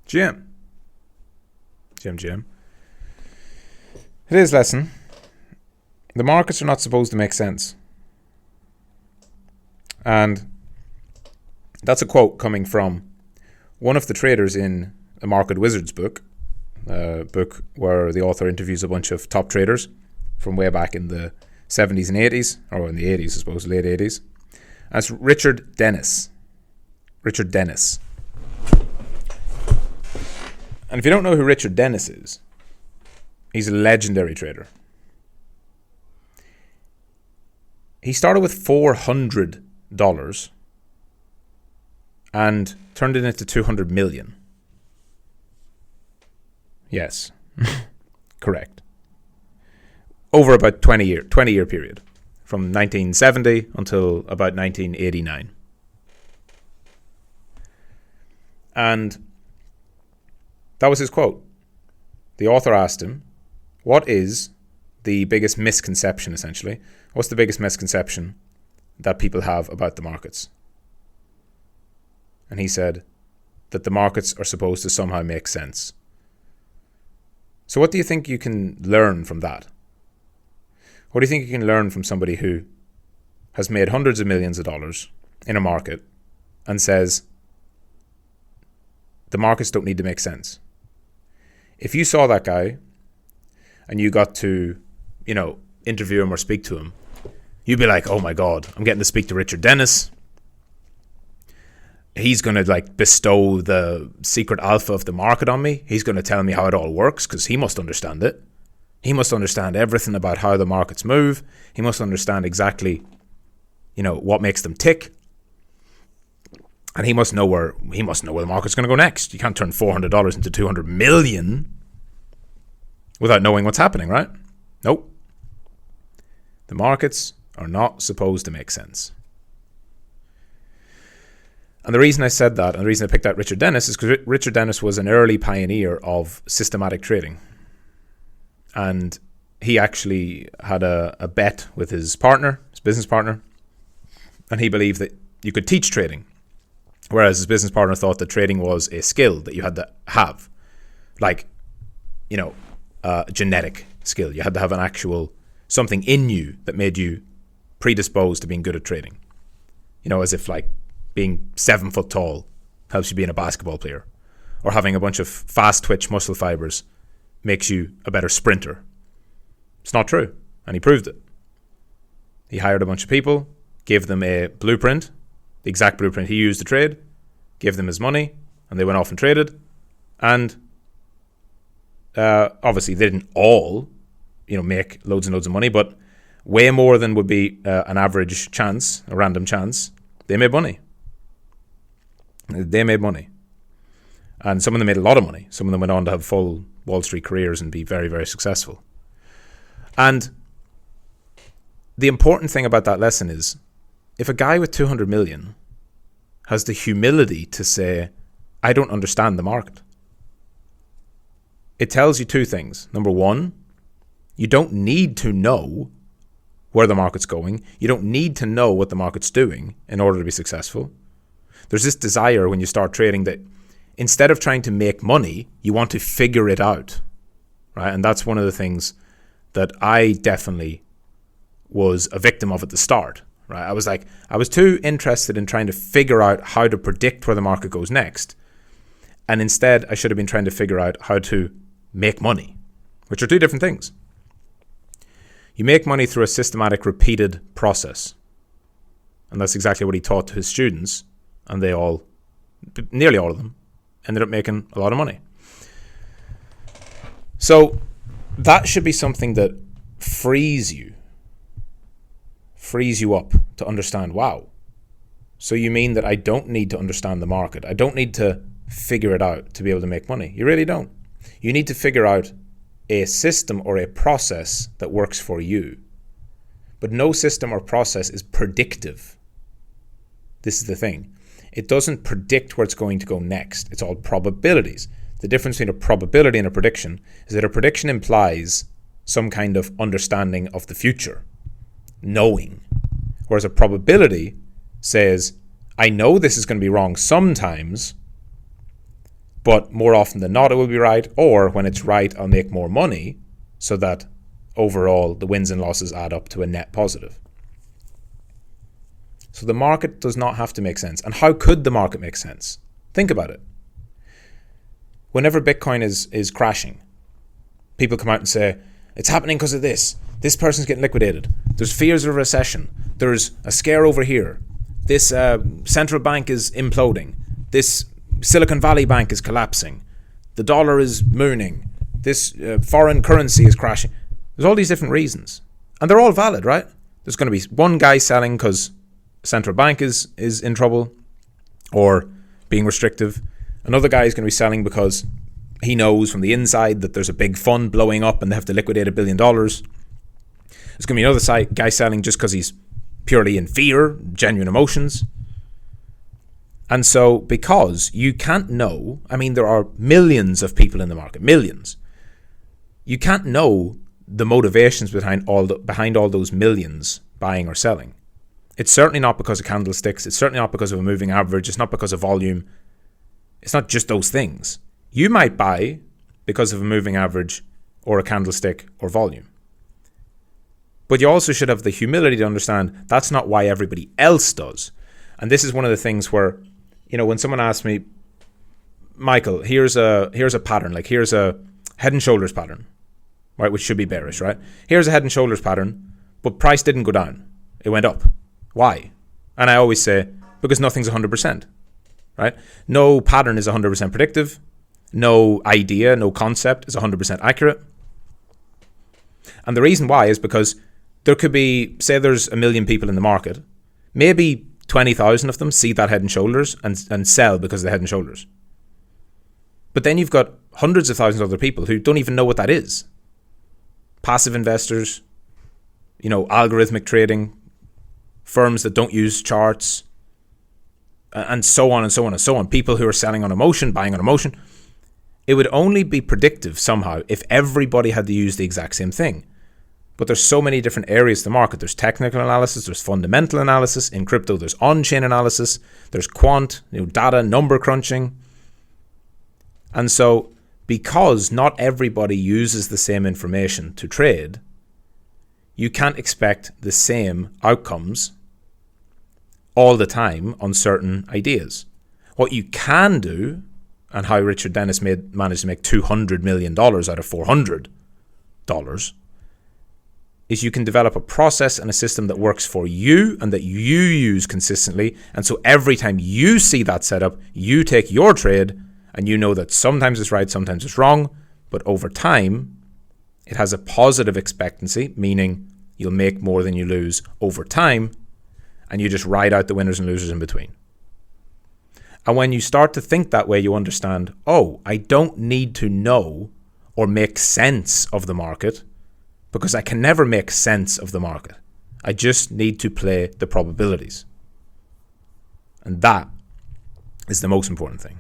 Jim. Today's lesson. The markets are not supposed to make sense. And that's a quote coming from one of the traders in the Market Wizards book, a book where the author interviews a bunch of top traders from way back in the 70s and 80s, or in the 80s, I suppose, late 80s. That's Richard Dennis. Richard Dennis. And if you don't know who Richard Dennis is, he's a legendary trader. He started with $400 and turned it into $200 million. Yes, correct. Over about 20-year period, from 1970 until about 1989. And that was his quote. The author asked him, what is the biggest misconception, essentially? What's the biggest misconception that people have about the markets? And he said that the markets are supposed to somehow make sense. So what do you think you can learn from that? What do you think you can learn from somebody who has made hundreds of millions of dollars in a market and says the markets don't need to make sense? If you saw that guy and you got to, interview him or speak to him, you'd be like, oh my God, I'm getting to speak to Richard Dennis. He's going to bestow the secret alpha of the market on me. He's going to tell me how it all works because he must understand it. He must understand everything about how the markets move. He must understand exactly, what makes them tick. And he must know where the market's going to go next. You can't turn $400 into $200 million without knowing what's happening, right? Nope. The markets are not supposed to make sense. And the reason I said that, and the reason I picked out Richard Dennis, is because Richard Dennis was an early pioneer of systematic trading. And he actually had a bet with his business partner, and he believed that you could teach trading. Whereas his business partner thought that trading was a skill that you had to have. A genetic skill. You had to have an actual something in you that made you predisposed to being good at trading. As if being 7 foot tall helps you being a basketball player. Or having a bunch of fast twitch muscle fibers makes you a better sprinter. It's not true. And he proved it. He hired a bunch of people, gave them a blueprint, the exact blueprint he used to trade, gave them his money, and they went off and traded. And obviously they didn't all, make loads and loads of money, but way more than would be an average chance, a random chance. They made money. And some of them made a lot of money. Some of them went on to have full Wall Street careers and be very, very successful. And the important thing about that lesson is, if a guy with 200 million has the humility to say, I don't understand the market, it tells you two things. Number one, you don't need to know where the market's going. You don't need to know what the market's doing in order to be successful. There's this desire when you start trading that instead of trying to make money, you want to figure it out, right? And that's one of the things that I definitely was a victim of at the start, right? I was too interested in trying to figure out how to predict where the market goes next. And instead, I should have been trying to figure out how to make money, which are two different things. You make money through a systematic, repeated process. And that's exactly what he taught to his students. And they all, nearly all of them, ended up making a lot of money. So that should be something that frees you up to understand, wow, so you mean that I don't need to understand the market. I don't need to figure it out to be able to make money. You really don't. You need to figure out a system or a process that works for you. But no system or process is predictive. This is the thing. It doesn't predict where it's going to go next. It's all probabilities. The difference between a probability and a prediction is that a prediction implies some kind of understanding of the future, knowing. Whereas a probability says, I know this is going to be wrong sometimes, But more often than not, it will be right. Or when it's right, I'll make more money so that overall the wins and losses add up to a net positive. So the market does not have to make sense. And how could the market make sense? Think about it. Whenever Bitcoin is crashing, people come out and say, it's happening because of this. This person's getting liquidated. There's fears of recession. There's a scare over here. This central bank is imploding. This Silicon Valley bank is collapsing. The dollar is mooning. This foreign currency is crashing. There's all these different reasons. And they're all valid, right? There's going to be one guy selling because central bank is in trouble or being restrictive. Another guy is going to be selling because he knows from the inside that there's a big fund blowing up and they have to liquidate $1 billion. There's going to be another guy selling just because he's purely in fear, genuine emotions. And so because you can't know, I mean, there are millions of people in the market, millions. You can't know the motivations behind all those millions buying or selling. It's certainly not because of candlesticks. It's certainly not because of a moving average. It's not because of volume. It's not just those things. You might buy because of a moving average or a candlestick or volume. But you also should have the humility to understand that's not why everybody else does. And this is one of the things where, when someone asks me, Michael, here's a pattern, like here's a head and shoulders pattern, right, which should be bearish, right? Here's a head and shoulders pattern, but price didn't go down. It went up. Why? And I always say, because nothing's 100%, right? No pattern is 100% predictive. No idea, no concept is 100% accurate. And the reason why is because there could be, say there's 1 million people in the market, maybe 20,000 of them see that head and shoulders and sell because of the head and shoulders. But then you've got hundreds of thousands of other people who don't even know what that is. Passive investors, algorithmic trading, firms that don't use charts, and so on and so on and so on. People who are selling on emotion, buying on emotion. It would only be predictive somehow if everybody had to use the exact same thing. But there's so many different areas of the market. There's technical analysis, there's fundamental analysis. In crypto, there's on-chain analysis, there's quant, data, number crunching. And so because not everybody uses the same information to trade, you can't expect the same outcomes all the time on certain ideas. What you can do, and how Richard Dennis managed to make $200 million out of $400, is you can develop a process and a system that works for you and that you use consistently. And so every time you see that setup, you take your trade and you know that sometimes it's right, sometimes it's wrong. But over time, it has a positive expectancy, meaning you'll make more than you lose over time. And you just ride out the winners and losers in between. And when you start to think that way, you understand, I don't need to know or make sense of the market because I can never make sense of the market. I just need to play the probabilities. And that is the most important thing.